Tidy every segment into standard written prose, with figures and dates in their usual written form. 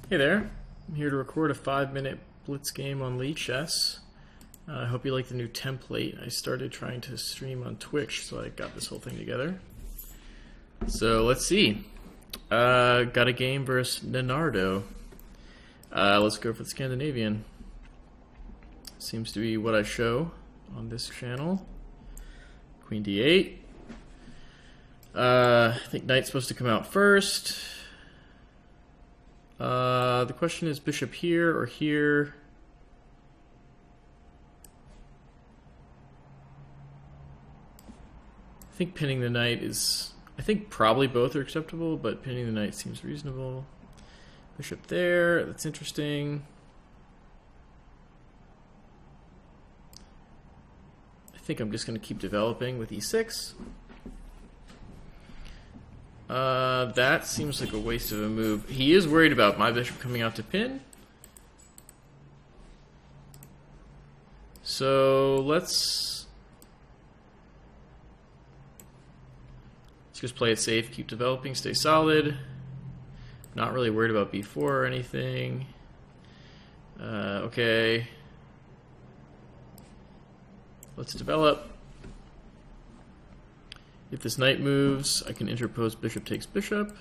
Hey there, I'm here to record a 5-minute Blitz game on lichess. I hope you like the new template. I started trying to stream on Twitch, so I got this whole thing together. So let's see. Got a game versus nanardo. Let's go for the Scandinavian. Seems to be what I show on this channel. Qd8. I think knight's supposed to come out first. The question is bishop here or here. I think pinning the knight is... I think probably both are acceptable, but pinning the knight seems reasonable. Bishop there, that's interesting. I think I'm just going to keep developing with e6. That seems like a waste of a move. He is worried about my bishop coming out to pin. So let's just play it safe, keep developing, stay solid. Not really worried about b4 or anything. Okay. Let's develop. If this knight moves, I can interpose bishop takes bishop.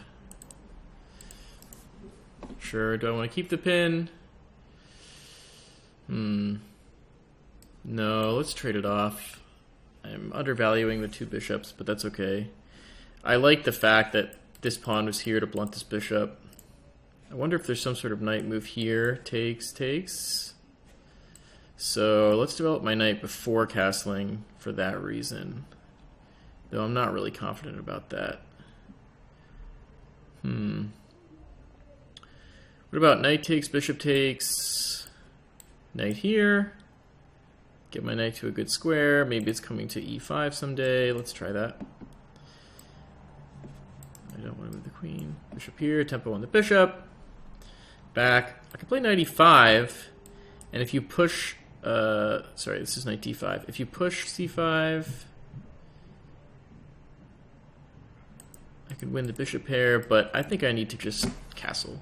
Sure, do I want to keep the pin? No, let's trade it off. I'm undervaluing the two bishops, but that's okay. I like the fact that this pawn was here to blunt this bishop. I wonder if there's some sort of knight move here. Takes. So let's develop my knight before castling for that reason. Though I'm not really confident about that. What about knight takes, bishop takes, knight here. Get my knight to a good square. Maybe it's coming to e5 someday. Let's try that. I don't want to move the queen. Bishop here, tempo on the bishop. Back. I can play knight e5, and if you push... sorry, this is knight d5. If you push c5... I could win the bishop pair, but I think I need to just castle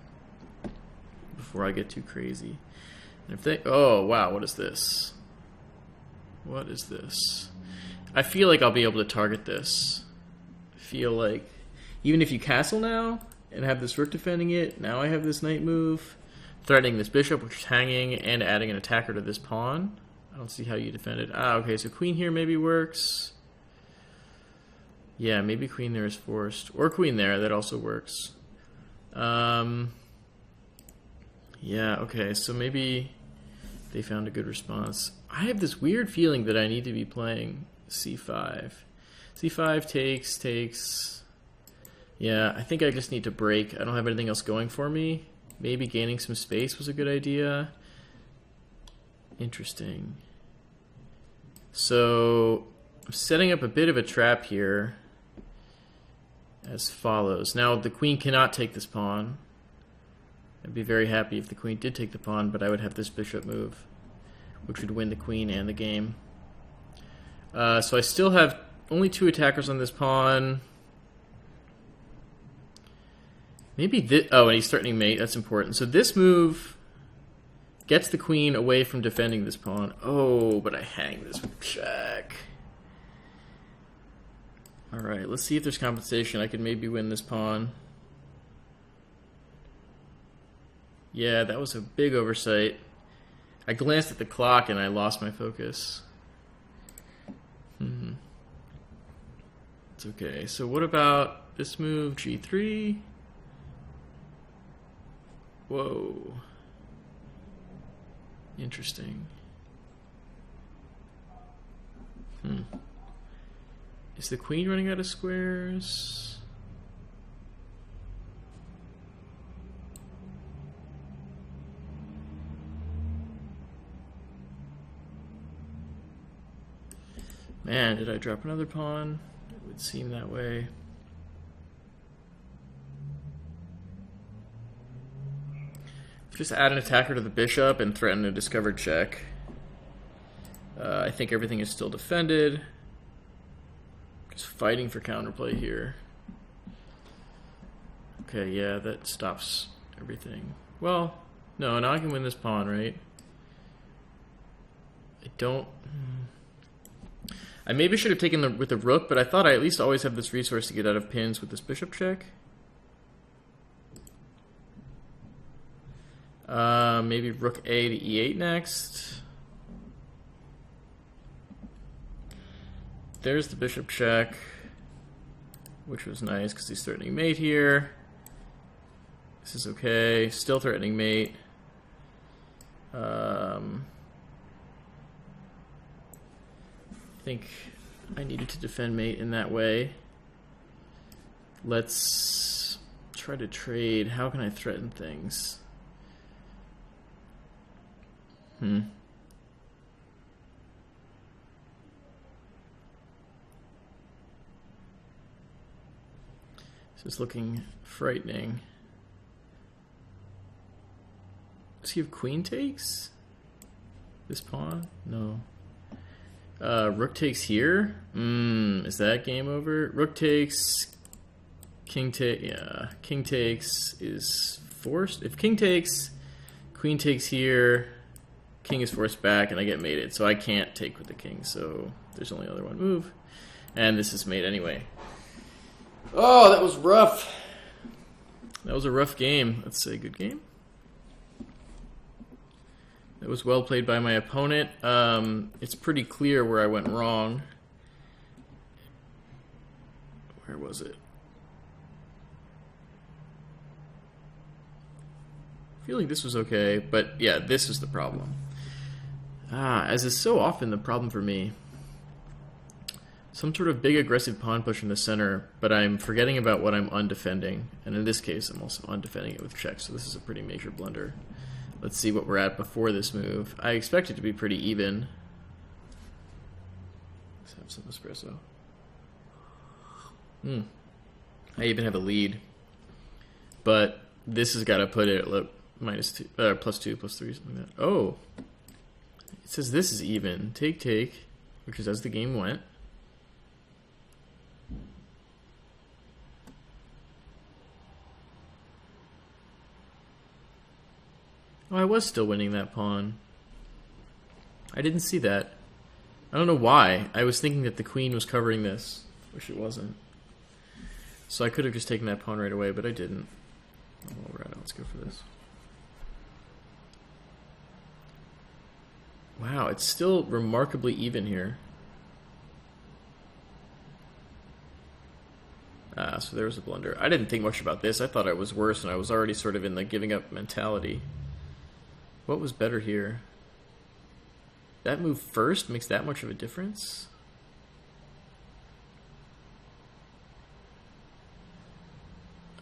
before I get too crazy. And if they... Oh, wow, what is this? What is this? I feel like I'll be able to target this. I feel like... Even if you castle now and have this rook defending it, now I have this knight move, threatening this bishop, which is hanging, and adding an attacker to this pawn. I don't see how you defend it. Ah, okay, so queen here maybe works. Yeah, maybe queen there is forced. Or queen there, that also works. Yeah, okay, so maybe they found a good response. I have this weird feeling that I need to be playing c5. c5 takes. Yeah, I think I just need to break. I don't have anything else going for me. Maybe gaining some space was a good idea. Interesting. So I'm setting up a bit of a trap here as follows. Now, the queen cannot take this pawn. I'd be very happy if the queen did take the pawn, but I would have this bishop move, which would win the queen and the game. So I still have only two attackers on this pawn. Maybe this... Oh, and he's threatening mate. That's important. So this move gets the queen away from defending this pawn. Oh, but I hang this with check. Alright, let's see if there's compensation. I could maybe win this pawn. Yeah, that was a big oversight. I glanced at the clock and I lost my focus. It's okay. So what about this move, g3? Whoa. Interesting. Is the queen running out of squares? Man, did I drop another pawn? It would seem that way. Just add an attacker to the bishop and threaten a discovered check. I think everything is still defended. Just fighting for counterplay here. Okay, yeah, that stops everything. Well, no, now I can win this pawn, right? I don't... I maybe should have taken with the rook, but I thought I at least always have this resource to get out of pins with this bishop check. Maybe rook A to E8 next. There's the bishop check, which was nice because he's threatening mate here. This is okay. Still threatening mate. I think I needed to defend mate in that way. Let's try to trade. How can I threaten things? This is looking frightening. Does he have queen takes? This pawn? No. Rook takes here? Is that game over? Rook takes. King takes. Yeah. King takes is forced. If king takes, queen takes here. King is forced back, and I get mated. So I can't take with the king. So there's only other one move. And this is mate anyway. Oh, that was rough. That was a rough game. Let's say good game. It was well played by my opponent. It's pretty clear where I went wrong. Where was it? I feel like this was okay, but yeah, this is the problem. As is so often the problem for me. Some sort of big aggressive pawn push in the center, but I'm forgetting about what I'm undefending. And in this case, I'm also undefending it with checks, so this is a pretty major blunder. Let's see what we're at before this move. I expect it to be pretty even. Let's have some espresso. I even have a lead. But this has got to put it at -2, +2, +3, something like that. Oh! It says this is even. Take, take, which is as the game went. Oh, I was still winning that pawn. I didn't see that. I don't know why. I was thinking that the queen was covering this, which it wasn't. So I could have just taken that pawn right away, but I didn't. Oh, right, let's go for this. Wow, it's still remarkably even here. So there was a blunder. I didn't think much about this. I thought I was worse, and I was already sort of in the giving up mentality. What was better here? That move first makes that much of a difference?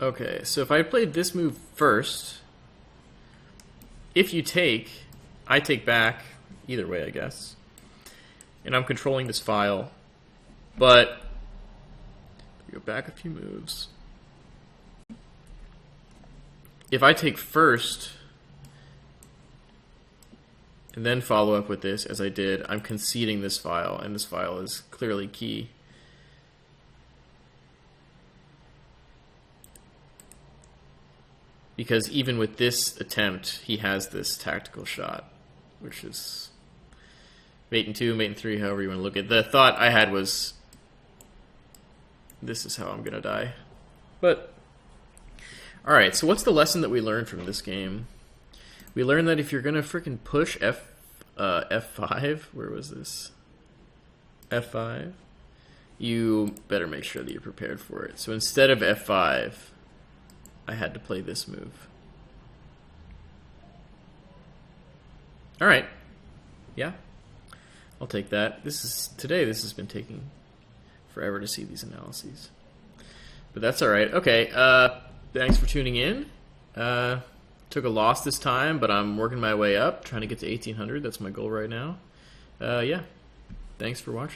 Okay, so if I played this move first, if you take, I take back, either way I guess, and I'm controlling this file, but go back a few moves. If I take first, and then follow up with this, as I did, I'm conceding this file, and this file is clearly key. Because even with this attempt, he has this tactical shot, which is mate in 2, mate in 3, however you want to look at it. The thought I had was, this is how I'm going to die. But, alright, so what's the lesson that we learned from this game? We learned that if you're going to freaking push F5, where was this? F5, you better make sure that you're prepared for it. So instead of F5, I had to play this move. Alright. Yeah. I'll take that. Today this has been taking forever to see these analyses. But that's alright. Okay, thanks for tuning in. Took a loss this time, but I'm working my way up, trying to get to 1800. That's my goal right now. Yeah. Thanks for watching.